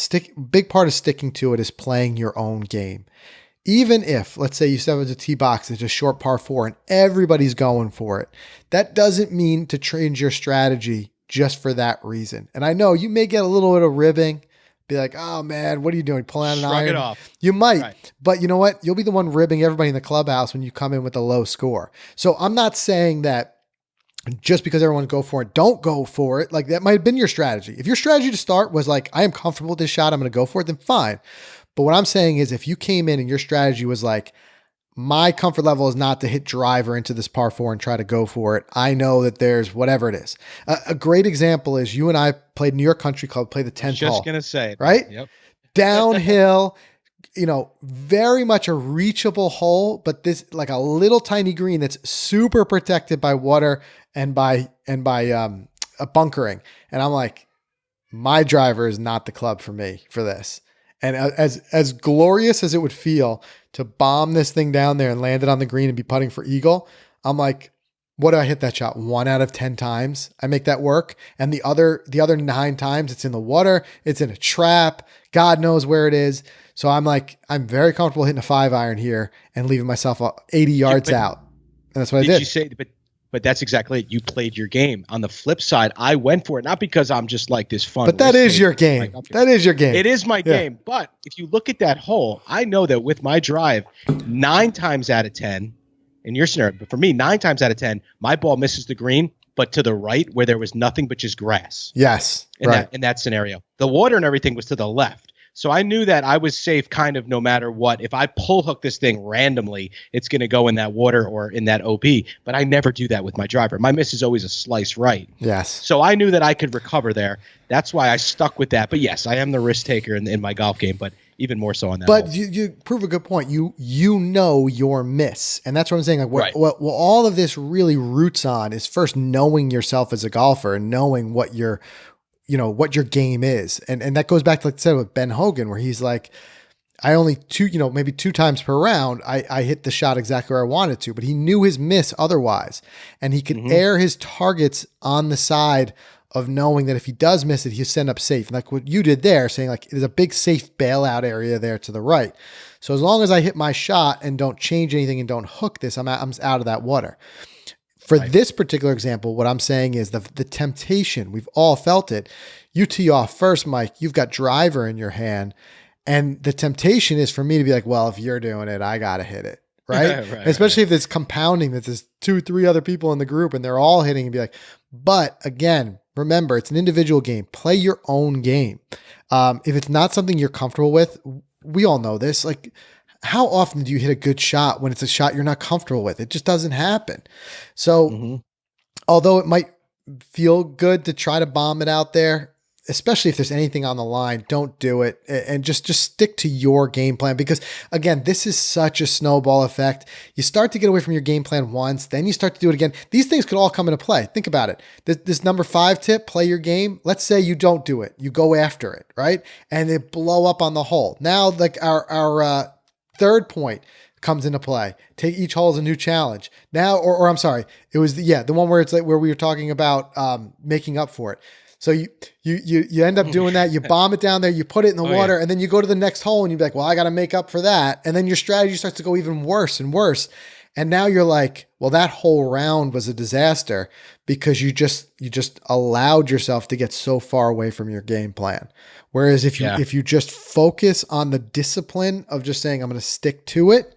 Big part of sticking to it is playing your own game. Even if, let's say you step into a tee box, it's a short par 4 and everybody's going for it. That doesn't mean to change your strategy just for that reason. And I know you may get a little bit of ribbing, be like, oh man, what are you doing? Pulling out an iron? Shrug it off. You might, but you know what? You'll be the one ribbing everybody in the clubhouse when you come in with a low score. So I'm not saying that just because everyone go for it, don't go for it. Like that might have been your strategy. If your strategy to start was like, I am comfortable with this shot, I'm going to go for it, then fine. But what I'm saying is if you came in and your strategy was like, my comfort level is not to hit driver into this par 4 and try to go for it. I know that there's whatever it is. A great example is you and I played New York Country Club, play the 10th hole. Just going to say it. Right? Yep. Downhill, very much a reachable hole, but this like a little tiny green that's super protected by water and by a bunkering. And I'm like, my driver is not the club for me for this. And as glorious as it would feel to bomb this thing down there and land it on the green and be putting for eagle, I'm like, what do I hit that shot? 1 out of 10 times I make that work. And the other 9 times it's in the water, it's in a trap, God knows where it is. So I'm like, I'm very comfortable hitting a 5-iron here and leaving myself 80 yards out. And that's what I did. Did you say, but that's exactly it. You played your game. On the flip side, I went for it, not because I'm just like this fun. But that is your game. That is your game. It is my game. But if you look at that hole, I know that with my drive, 9 times out of 10, in your scenario, but for me, 9 times out of 10, my ball misses the green, but to the right where there was nothing but just grass. Yes. In that scenario. The water and everything was to the left. So I knew that I was safe kind of no matter what. If I pull hook this thing randomly, it's going to go in that water or in that OB. But I never do that with my driver. My miss is always a slice right. Yes. So I knew that I could recover there. That's why I stuck with that. But yes, I am the risk taker in my golf game, but even more so on that. But you prove a good point. You know your miss. And that's what I'm saying. Like what all of this really roots on is first knowing yourself as a golfer and knowing what your game is. And that goes back to, like I said, with Ben Hogan, where he's like, I only maybe 2 times per round, I hit the shot exactly where I wanted to, but he knew his miss otherwise. And he could air his targets on the side of knowing that if he does miss it, he'll send up safe. And like what you did there, saying like, there's a big safe bailout area there to the right. So as long as I hit my shot and don't change anything and don't hook this, I'm out of that water. For this particular example, what I'm saying is the temptation, we've all felt it. You tee off first, Mike, you've got driver in your hand. And the temptation is for me to be like, well, if you're doing it, I got to hit it. Right. Especially if it's compounding that there's 2-3 other people in the group and they're all hitting and be like, but again, remember, it's an individual game. Play your own game. If it's not something you're comfortable with, we all know this. Like, how often do you hit a good shot when it's a shot you're not comfortable with? It just doesn't happen. So although it might feel good to try to bomb it out there, especially if there's anything on the line, don't do it, and just stick to your game plan, because again, this is such a snowball effect. You start to get away from your game plan once, then you start to do it again. These things could all come into play. Think about it. This number 5 tip, play your game. Let's say you don't do it. You go after it, right? And they blow up on the hole. Now, like our third point comes into play. Take each hole as a new challenge. Now, or I'm sorry, it was the one where it's like where we were talking about making up for it. So you end up doing that. You bomb it down there, you put it in the water, and then you go to the next hole and you're like, well, I got to make up for that. And then your strategy starts to go even worse and worse. And now you're like, well, that whole round was a disaster because you just allowed yourself to get so far away from your game plan. Whereas if you just focus on the discipline of just saying, I'm going to stick to it,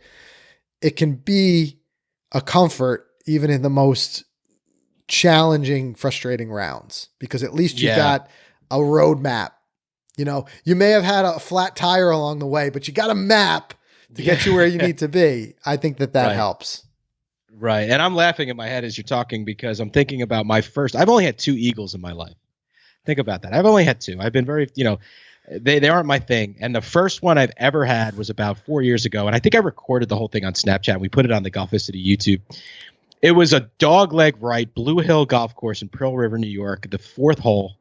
it can be a comfort even in the most challenging, frustrating rounds, because at least you've got a roadmap. You know, you may have had a flat tire along the way, but you got a map to get you where you need to be. I think that helps. Right. And I'm laughing in my head as you're talking because I'm thinking about I've only had 2 eagles in my life. Think about that. I've only had 2. I've been very, they aren't my thing. And the first one I've ever had was about 4 years ago. And I think I recorded the whole thing on Snapchat. And we put it on the Golficity YouTube. It was a dogleg right, Blue Hill golf course in Pearl River, New York, the 4th hole.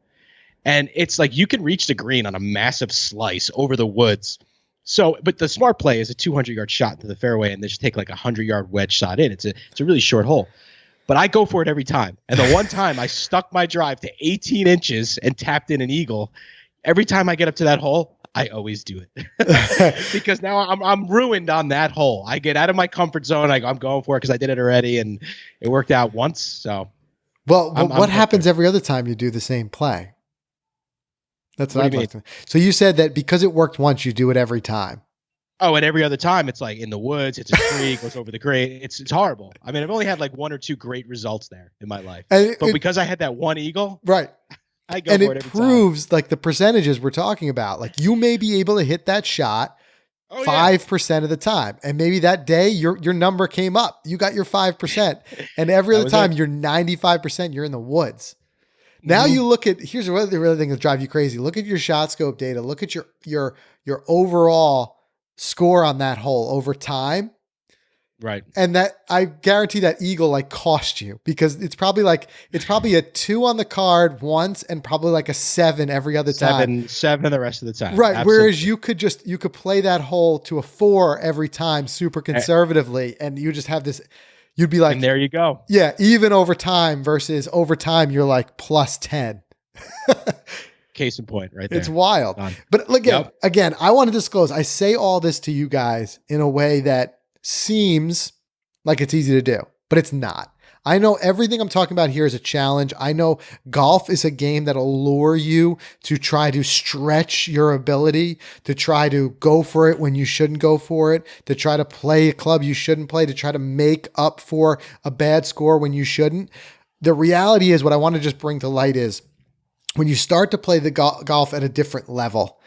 And it's like you can reach the green on a massive slice over the woods. So, but the smart play is a 200-yard shot into the fairway and just take like a 100-yard wedge shot in. It's a really short hole. But I go for it every time. And the one time I stuck my drive to 18 inches and tapped in an eagle. Every time I get up to that hole, I always do it because now I'm ruined on that hole. I get out of my comfort zone. I'm going for it because I did it already and it worked out once. So, what happens every other time you do the same play? That's what I'd like to. So you said that because it worked once, you do it every time. Oh, and every other time it's like in the woods, it's a tree, goes over the grade. It's horrible. I mean, I've only had like 1 or 2 great results there in my life, but because I had that one eagle, right. I go for it every time. And it proves like the percentages we're talking about. Like you may be able to hit that shot 5% of the time. And maybe that day your number came up. You got your 5%. And every other time you're 95%, you're in the woods. Now you look at, here's the other thing that drive you crazy. Look at your Shotscope data. Look at your overall score on that hole over time. Right. And that I guarantee that eagle like cost you, because it's probably a 2 on the card once and probably like a 7 every other time. 7 the rest of the time. Right. Absolutely. Whereas you could play that hole to a 4 every time super conservatively. And you just have this, you'd be like, and there you go. Yeah. Even over time versus over time, you're like plus 10. Case in point right there. It's wild. But again, I want to disclose, I say all this to you guys in a way that seems like it's easy to do, but it's not. I know everything I'm talking about here is a challenge. I know golf is a game that'll lure you to try to stretch your ability, to try to go for it when you shouldn't go for it, to try to play a club you shouldn't play, to try to make up for a bad score when you shouldn't. The reality is, what I want to just bring to light is when you start to play the golf at a different level,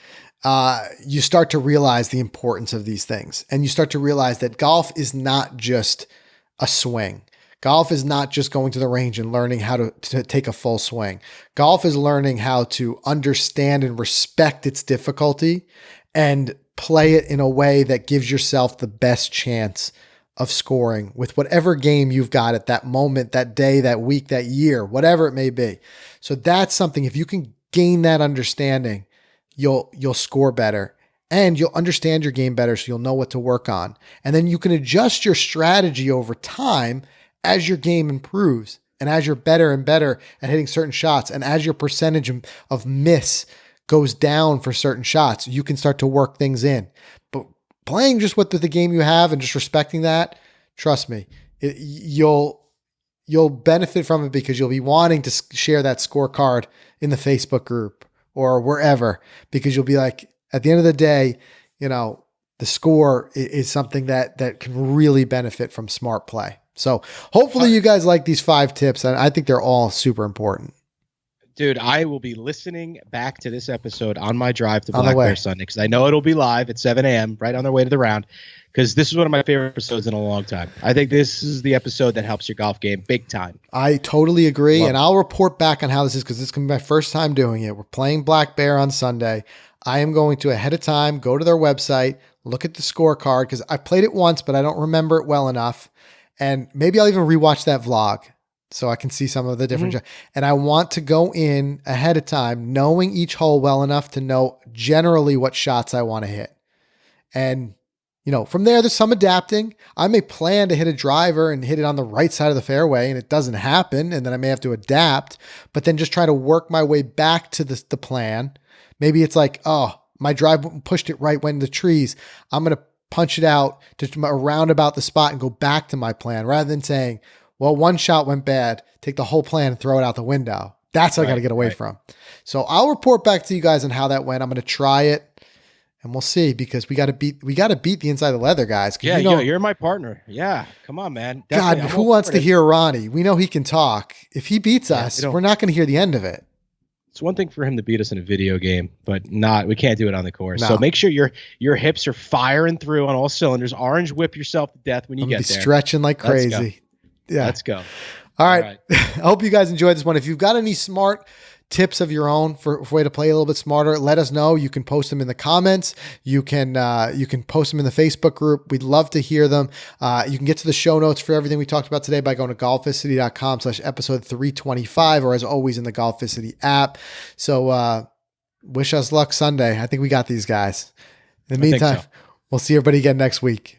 you start to realize the importance of these things. And you start to realize that golf is not just a swing. Golf is not just going to the range and learning how to take a full swing. Golf is learning how to understand and respect its difficulty and play it in a way that gives yourself the best chance of scoring with whatever game you've got at that moment, that day, that week, that year, whatever it may be. So that's something, if you can gain that understanding, you'll score better and you'll understand your game better, so you'll know what to work on. And then you can adjust your strategy over time as your game improves and as you're better and better at hitting certain shots, and as your percentage of miss goes down for certain shots, you can start to work things in. But playing just with the game you have and just respecting that, trust me, you'll you'll benefit from it because you'll be wanting to share that scorecard in the Facebook group or wherever, because you'll be like, at the end of the day, you know, the score is something that can really benefit from smart play. So hopefully you guys like these 5 tips. And I think they're all super important. Dude, I will be listening back to this episode on my drive to Black Bear Sunday, because I know it'll be live at 7 a.m. right on their way to the round, because this is one of my favorite episodes in a long time. I think this is the episode that helps your golf game big time. I totally agree. And I'll report back on how this is, because this is going to be my first time doing it. We're playing Black Bear on Sunday. I am going to, ahead of time, go to their website, look at the scorecard, because I played it once, but I don't remember it well enough. And maybe I'll even rewatch that vlog so I can see some of the different. And I want to go in ahead of time, knowing each hole well enough to know generally what shots I want to hit. And, you know, from there, there's some adapting. I may plan to hit a driver and hit it on the right side of the fairway, and it doesn't happen. And then I may have to adapt, but then just try to work my way back to the plan. Maybe it's like, oh, my drive pushed it right when the trees. I'm going to punch it out to around about the spot and go back to my plan, rather than saying, well, one shot went bad, take the whole plan and throw it out the window. That's what I got to get away from. So I'll report back to you guys on how that went. I'm going to try it, and we'll see, because we got to beat the inside of the leather, guys. Yeah, you know, you're my partner. Yeah, come on, man. Definitely. God, who wants to hear Ronnie? We know he can talk. If he beats us, we're not going to hear the end of it. It's one thing for him to beat us in a video game, but we can't do it on the course. No. So make sure your hips are firing through on all cylinders. Orange whip yourself to death when you get there. Stretching like crazy. Yeah. Let's go. All right. I hope you guys enjoyed this one. If you've got any smart tips of your own for way to play a little bit smarter, let us know. You can post them in the comments. You can post them in the Facebook group. We'd love to hear them. You can get to the show notes for everything we talked about today by going to golficity.com/episode 325, or as always in the Golficity app. So wish us luck Sunday. I think we got these guys. In the meantime, we'll see everybody again next week.